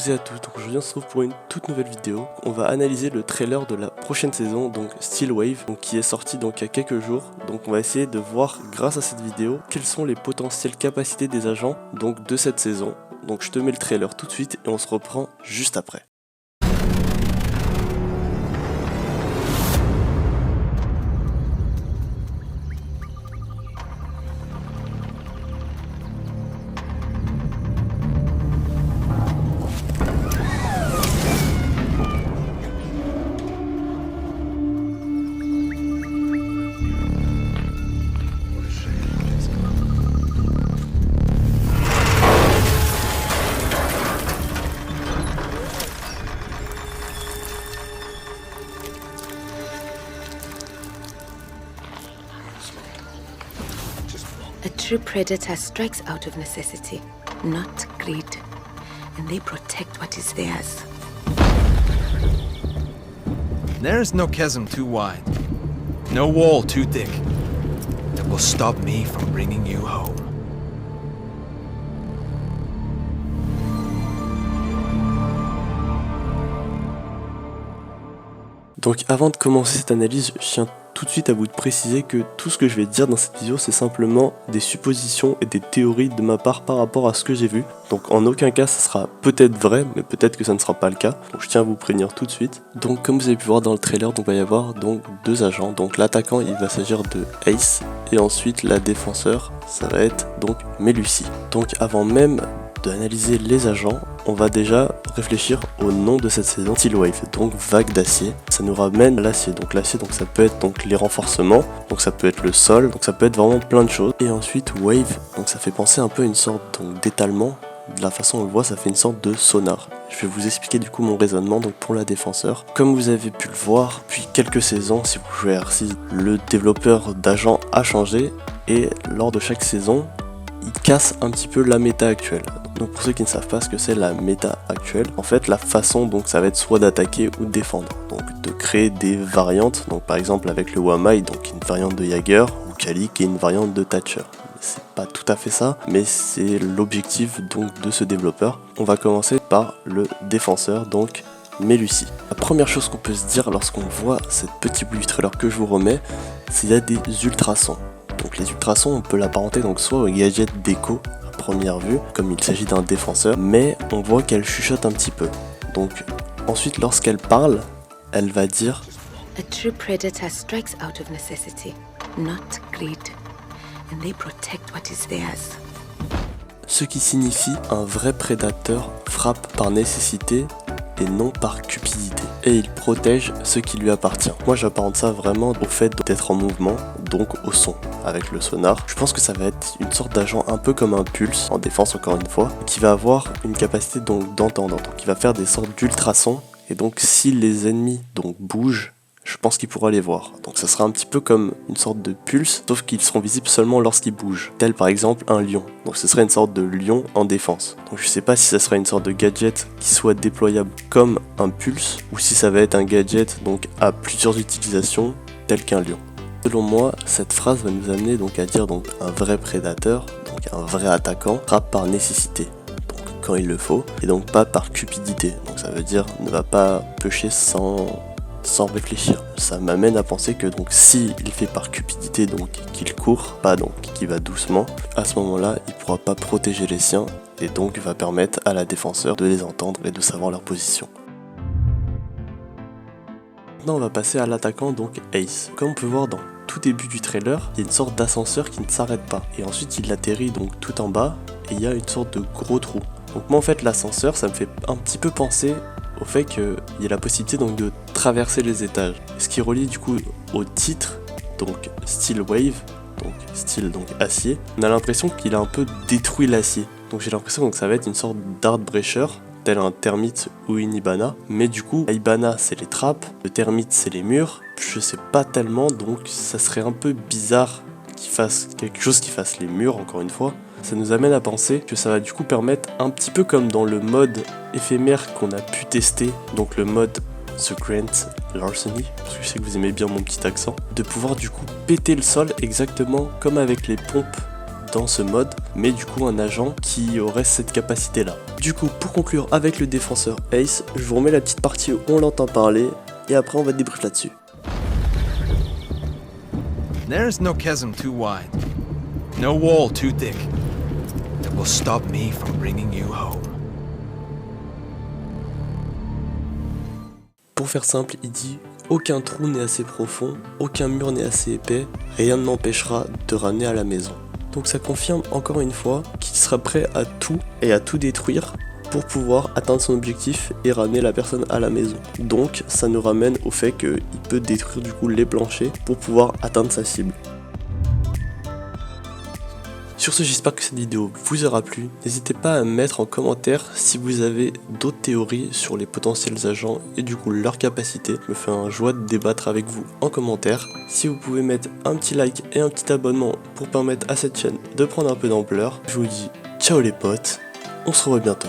et à tous, donc aujourd'hui on se retrouve pour une toute nouvelle vidéo. On va analyser le trailer de la prochaine saison, donc Steel Wave, donc qui est sorti donc il y a quelques jours. Donc on va essayer de voir grâce à cette vidéo quelles sont les potentielles capacités des agents donc de cette saison. Donc je te mets le trailer tout de suite et on se reprend juste après. A true predator strikes out of necessity, not greed, and they protect what is theirs. There is no chasm too wide, no wall too thick, that will stop me from bringing you home. Donc avant de commencer cette analyse, je tiens tout de suite à vous préciser que tout ce que je vais dire dans cette vidéo, c'est simplement des suppositions et des théories de ma part par rapport à ce que j'ai vu. Donc en aucun cas ça sera peut-être vrai, mais peut-être que ça ne sera pas le cas. Donc je tiens à vous prévenir tout de suite. Donc comme vous avez pu voir dans le trailer, donc il va y avoir donc deux agents. Donc l'attaquant, il va s'agir de Ace, et ensuite la défenseur, ça va être donc Melusi. Donc avant même d'analyser les agents, on va déjà réfléchir au nom de cette saison, Steel Wave, donc vague d'acier. Ça nous ramène l'acier, donc ça peut être donc les renforcements, donc ça peut être le sol, donc ça peut être vraiment plein de choses. Et ensuite Wave, donc ça fait penser un peu à une sorte d'étalement. De la façon dont on le voit, ça fait une sorte de sonar. Je vais vous expliquer du coup mon raisonnement donc pour la défenseur. Comme vous avez pu le voir, depuis quelques saisons, si vous jouez à R6, le développeur d'agents a changé, et lors de chaque saison, il casse un petit peu la méta actuelle. Donc pour ceux qui ne savent pas ce que c'est la méta actuelle, en fait la façon donc ça va être soit d'attaquer ou de défendre, donc de créer des variantes, donc par exemple avec le Wamai, donc une variante de Jaeger, ou Kali qui est une variante de Thatcher. C'est pas tout à fait ça, mais c'est l'objectif donc de ce développeur. On va commencer par le défenseur, donc Melusi. La première chose qu'on peut se dire lorsqu'on voit cette petite blue trailer que je vous remets, c'est qu'il y a des ultrasons. Donc les ultrasons, on peut l'apparenter donc soit au gadget déco à première vue, comme il s'agit d'un défenseur, mais on voit qu'elle chuchote un petit peu. Donc ensuite lorsqu'elle parle, elle va dire A true predator strikes out of necessity, not greed, and they protect what is theirs. Ce qui signifie un vrai prédateur frappe par nécessité et non par cupidité. Et il protège ce qui lui appartient. Moi j'apparente ça vraiment au fait d'être en mouvement, donc au son, avec le sonar. Je pense que ça va être une sorte d'agent un peu comme un pulse, en défense encore une fois, qui va avoir une capacité donc d'entendre, donc il va faire des sortes d'ultrasons, et donc si les ennemis donc bougent, je pense qu'il pourra les voir. Donc ça sera un petit peu comme une sorte de pulse, sauf qu'ils seront visibles seulement lorsqu'ils bougent. Tel par exemple un lion. Donc ce serait une sorte de lion en défense. Donc je sais pas si ça sera une sorte de gadget qui soit déployable comme un pulse, ou si ça va être un gadget donc à plusieurs utilisations, tel qu'un lion. Selon moi, cette phrase va nous amener donc à dire donc un vrai prédateur, donc un vrai attaquant, frappe par nécessité. Donc quand il le faut, et donc pas par cupidité. Donc ça veut dire ne va pas pêcher sans réfléchir. Ça m'amène à penser que donc si il fait par cupidité, donc qu'il court, pas donc qu'il va doucement, à ce moment-là il pourra pas protéger les siens, et donc va permettre à la défenseur de les entendre et de savoir leur position. Maintenant on va passer à l'attaquant, donc Ace. Comme on peut voir dans tout début du trailer, il y a une sorte d'ascenseur qui ne s'arrête pas, et ensuite il atterrit donc tout en bas, et il y a une sorte de gros trou. Donc moi en fait l'ascenseur, ça me fait un petit peu penser au fait qu'il y a la possibilité donc de traverser les étages. Ce qui relie du coup au titre, donc Steel Wave, donc style donc acier, on a l'impression qu'il a un peu détruit l'acier. Donc j'ai l'impression que ça va être une sorte d'art breacher, tel un termite ou une Hibana. Mais du coup, la Hibana c'est les trappes, le termite c'est les murs, je sais pas tellement, donc ça serait un peu bizarre qu'il fasse quelque chose qui fasse les murs encore une fois. Ça nous amène à penser que ça va du coup permettre, un petit peu comme dans le mode éphémère qu'on a pu tester, donc le mode The Grant Larceny, parce que je sais que vous aimez bien mon petit accent, de pouvoir du coup péter le sol exactement comme avec les pompes dans ce mode, mais du coup un agent qui aurait cette capacité là. Du coup, pour conclure avec le défenseur Ace, je vous remets la petite partie où on l'entend parler, et après on va débrief là-dessus. There's no chasm too wide, no wall too thick, that will stop me from bringing you home. Pour faire simple, il dit « Aucun trou n'est assez profond, aucun mur n'est assez épais, rien ne m'empêchera de te ramener à la maison. » Donc ça confirme encore une fois qu'il sera prêt à tout et à tout détruire pour pouvoir atteindre son objectif et ramener la personne à la maison. Donc ça nous ramène au fait qu'il peut détruire du coup les planchers pour pouvoir atteindre sa cible. Sur ce, j'espère que cette vidéo vous aura plu. N'hésitez pas à mettre en commentaire si vous avez d'autres théories sur les potentiels agents et du coup leur capacité. Je me fais un joie de débattre avec vous en commentaire. Si vous pouvez mettre un petit like et un petit abonnement pour permettre à cette chaîne de prendre un peu d'ampleur. Je vous dis ciao les potes, on se revoit bientôt.